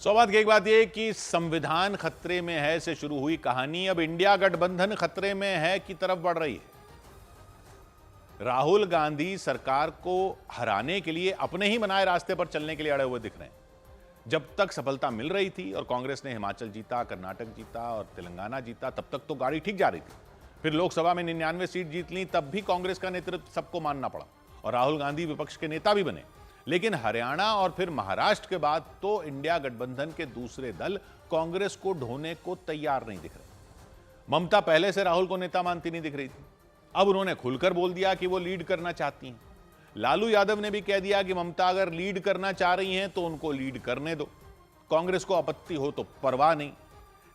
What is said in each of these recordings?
सौभाग्य की एक बात यह कि संविधान खतरे में है से शुरू हुई कहानी अब इंडिया गठबंधन खतरे में है की तरफ बढ़ रही है। राहुल गांधी सरकार को हराने के लिए अपने ही बनाए रास्ते पर चलने के लिए अड़े हुए दिख रहे हैं। जब तक सफलता मिल रही थी और कांग्रेस ने हिमाचल जीता, कर्नाटक जीता और तेलंगाना जीता, तब तक तो गाड़ी ठीक जा रही थी। फिर लोकसभा में 99 सीट जीत ली, तब भी कांग्रेस का नेतृत्व सबको मानना पड़ा और राहुल गांधी विपक्ष के नेता भी बने। लेकिन हरियाणा और फिर महाराष्ट्र के बाद तो इंडिया गठबंधन के दूसरे दल कांग्रेस को ढोने को तैयार नहीं दिख रहे। ममता पहले से राहुल को नेता मानती नहीं दिख रही थी, अब उन्होंने खुलकर बोल दिया कि वो लीड करना चाहती हैं। लालू यादव ने भी कह दिया कि ममता अगर लीड करना चाह रही हैं तो उनको लीड करने दो, कांग्रेस को आपत्ति हो तो परवाह नहीं।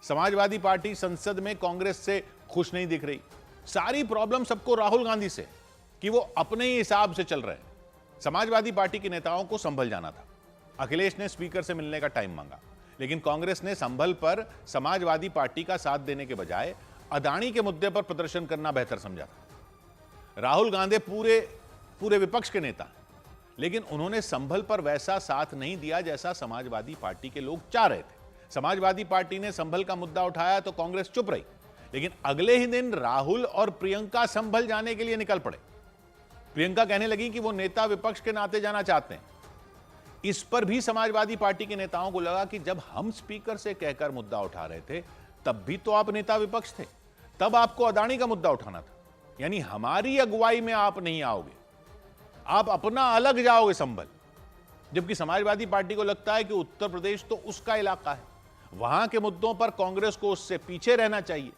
समाजवादी पार्टी संसद में कांग्रेस से खुश नहीं दिख रही। सारी प्रॉब्लम सबको राहुल गांधी से कि वो अपने ही हिसाब से चल रहे हैं। समाजवादी पार्टी के नेताओं को संभल जाना था। अखिलेश ने स्पीकर से मिलने का टाइम मांगा, लेकिन कांग्रेस ने संभल पर समाजवादी पार्टी का साथ देने के बजाय अदानी के मुद्दे पर प्रदर्शन करना बेहतर समझा था। राहुल गांधी पूरे विपक्ष के नेता, लेकिन उन्होंने संभल पर वैसा साथ नहीं दिया जैसा समाजवादी पार्टी के लोग चाह रहे थे। समाजवादी पार्टी ने संभल का मुद्दा उठाया तो कांग्रेस चुप रही, लेकिन अगले ही दिन राहुल और प्रियंका संभल जाने के लिए निकल पड़े। प्रियंका कहने लगी कि वो नेता विपक्ष के नाते जाना चाहते हैं। इस पर भी समाजवादी पार्टी के नेताओं को लगा कि जब हम स्पीकर से कहकर मुद्दा उठा रहे थे तब भी तो आप नेता विपक्ष थे, तब आपको अदानी का मुद्दा उठाना था, यानी हमारी अगुवाई में आप नहीं आओगे, आप अपना अलग जाओगे संभल। जबकि समाजवादी पार्टी को लगता है कि उत्तर प्रदेश तो उसका इलाका है, वहां के मुद्दों पर कांग्रेस को उससे पीछे रहना चाहिए।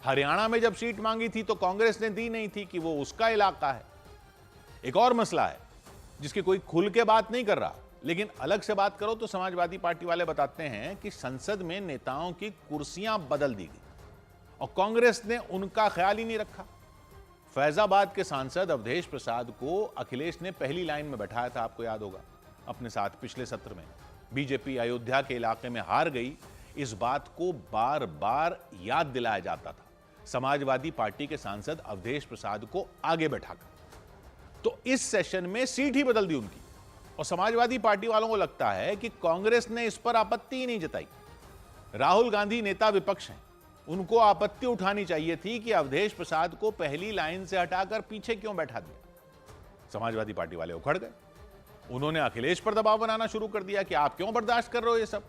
हरियाणा में जब सीट मांगी थी तो कांग्रेस ने दी नहीं थी कि वो उसका इलाका है। एक और मसला है जिसकी कोई खुल के बात नहीं कर रहा, लेकिन अलग से बात करो तो समाजवादी पार्टी वाले बताते हैं कि संसद में नेताओं की कुर्सियां बदल दी गई और कांग्रेस ने उनका ख्याल ही नहीं रखा। फैजाबाद के सांसद अवधेश प्रसाद को अखिलेश ने पहली लाइन में बैठाया था, आपको याद होगा, अपने साथ पिछले सत्र में। बीजेपी अयोध्या के इलाके में हार गई, इस बात को बार बार याद दिलाया जाता था समाजवादी पार्टी के सांसद अवधेश प्रसाद को आगे बैठाकर। तो इस सेशन में सीट ही बदल दी उनकी और समाजवादी पार्टी वालों को लगता है कि कांग्रेस ने इस पर आपत्ति ही नहीं जताई। राहुल गांधी नेता विपक्ष हैं, उनको आपत्ति उठानी चाहिए थी कि अवधेश प्रसाद को पहली लाइन से हटाकर पीछे क्यों बैठा दिया। समाजवादी पार्टी वाले उखड़ गए, उन्होंने अखिलेश पर दबाव बनाना शुरू कर दिया कि आप क्यों बर्दाश्त कर रहे हो ये सब।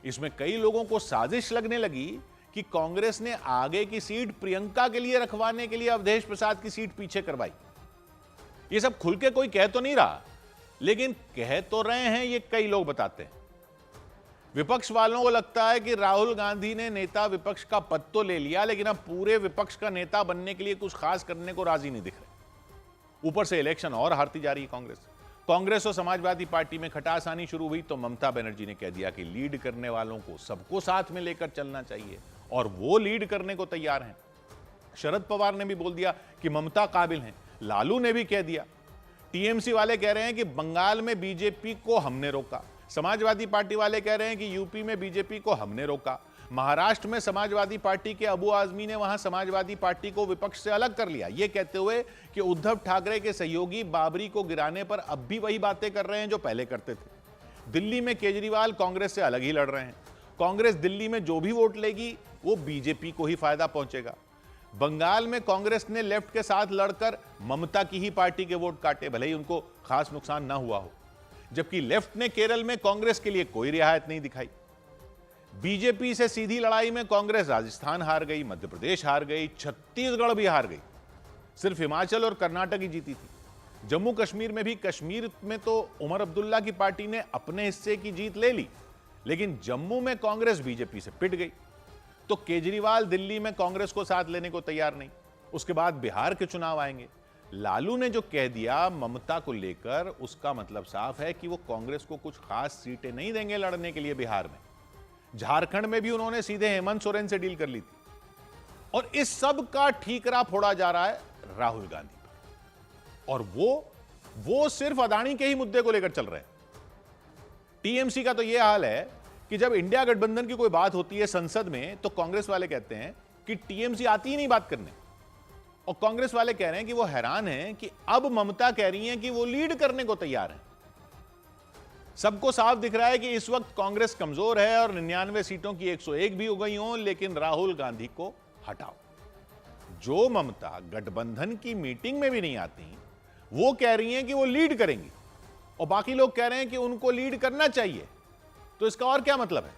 इसमें कई लोगों को साजिश लगने लगी कि कांग्रेस ने आगे की सीट प्रियंका के लिए रखवाने के लिए अवधेश प्रसाद की सीट पीछे करवाई। ये सब खुल के कोई कह तो नहीं रहा, लेकिन कह तो रहे हैं, ये कई लोग बताते हैं। विपक्ष वालों को लगता है कि राहुल गांधी ने नेता विपक्ष का पद तो ले लिया, लेकिन अब पूरे विपक्ष का नेता बनने के लिए कुछ खास करने को राजी नहीं दिख रहे। ऊपर से इलेक्शन और हारती जा रही है कांग्रेस और समाजवादी पार्टी में खटास आनी शुरू हुई तो ममता बनर्जी ने कह दिया कि लीड करने वालों को सबको साथ में लेकर चलना चाहिए और वो लीड करने को तैयार हैं। शरद पवार ने भी बोल दिया कि ममता काबिल हैं। लालू ने भी कह दिया। टीएमसी वाले कह रहे हैं कि बंगाल में बीजेपी को हमने रोका, समाजवादी पार्टी वाले कह रहे हैं कि यूपी में बीजेपी को हमने रोका, महाराष्ट्र में समाजवादी पार्टी के अबू आजमी ने वहां समाजवादी पार्टी को विपक्ष से अलग कर लिया, यह कहते हुए कि उद्धव ठाकरे के सहयोगी बाबरी को गिराने पर अब भी वही बातें कर रहे हैं जो पहले करते थे। दिल्ली में केजरीवाल कांग्रेस से अलग ही लड़ रहे हैं। कांग्रेस दिल्ली में जो भी वोट लेगी वो बीजेपी को ही फायदा पहुंचेगा। बंगाल में कांग्रेस ने लेफ्ट के साथ लड़कर ममता की ही पार्टी के वोट काटे, भले ही उनको खास नुकसान ना हुआ हो। जबकि लेफ्ट ने केरल में कांग्रेस के लिए कोई रियायत नहीं दिखाई। बीजेपी से सीधी लड़ाई में कांग्रेस राजस्थान हार गई, मध्य प्रदेश हार गई, छत्तीसगढ़ भी हार गई। सिर्फ हिमाचल और कर्नाटक ही जीती थी। जम्मू कश्मीर में भी, कश्मीर में तो उमर अब्दुल्ला की पार्टी ने अपने हिस्से की जीत ले ली, लेकिन जम्मू में कांग्रेस बीजेपी से पिट गई। तो केजरीवाल दिल्ली में कांग्रेस को साथ लेने को तैयार नहीं। उसके बाद बिहार के चुनाव आएंगे। लालू ने जो कह दिया ममता को लेकर, उसका मतलब साफ है कि वो कांग्रेस को कुछ खास सीटें नहीं देंगे लड़ने के लिए बिहार में। झारखंड में भी उन्होंने सीधे हेमंत सोरेन से डील कर ली थी और इस सब का ठीकरा फोड़ा जा रहा है राहुल गांधी पर। और वो सिर्फ अदानी के ही मुद्दे को लेकर चल रहे हैं। टीएमसी का तो यह हाल है कि जब इंडिया गठबंधन की कोई बात होती है संसद में तो कांग्रेस वाले कहते हैं कि टीएमसी आती ही नहीं बात करने, और कांग्रेस वाले कह रहे हैं कि वो हैरान हैं कि अब ममता कह रही हैं कि वो लीड करने को तैयार हैं। सबको साफ दिख रहा है कि इस वक्त कांग्रेस कमजोर है और 99 सीटों की 101 भी हो गई हों, लेकिन राहुल गांधी को हटाओ। जो ममता गठबंधन की मीटिंग में भी नहीं आती, वो कह रही हैं कि वो लीड करेंगी और बाकी लोग कह रहे हैं कि उनको लीड करना चाहिए। तो इसका और क्या मतलब है?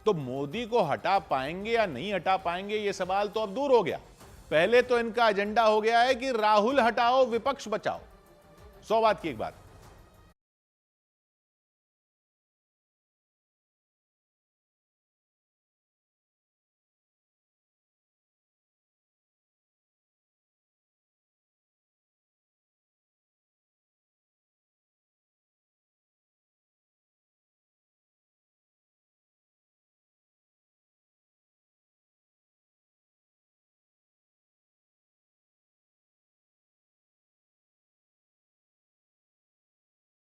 तो मोदी को हटा पाएंगे या नहीं हटा पाएंगे, यह सवाल तो अब दूर हो गया। पहले तो इनका एजेंडा हो गया है कि राहुल हटाओ, विपक्ष बचाओ। 100 बात की एक बात,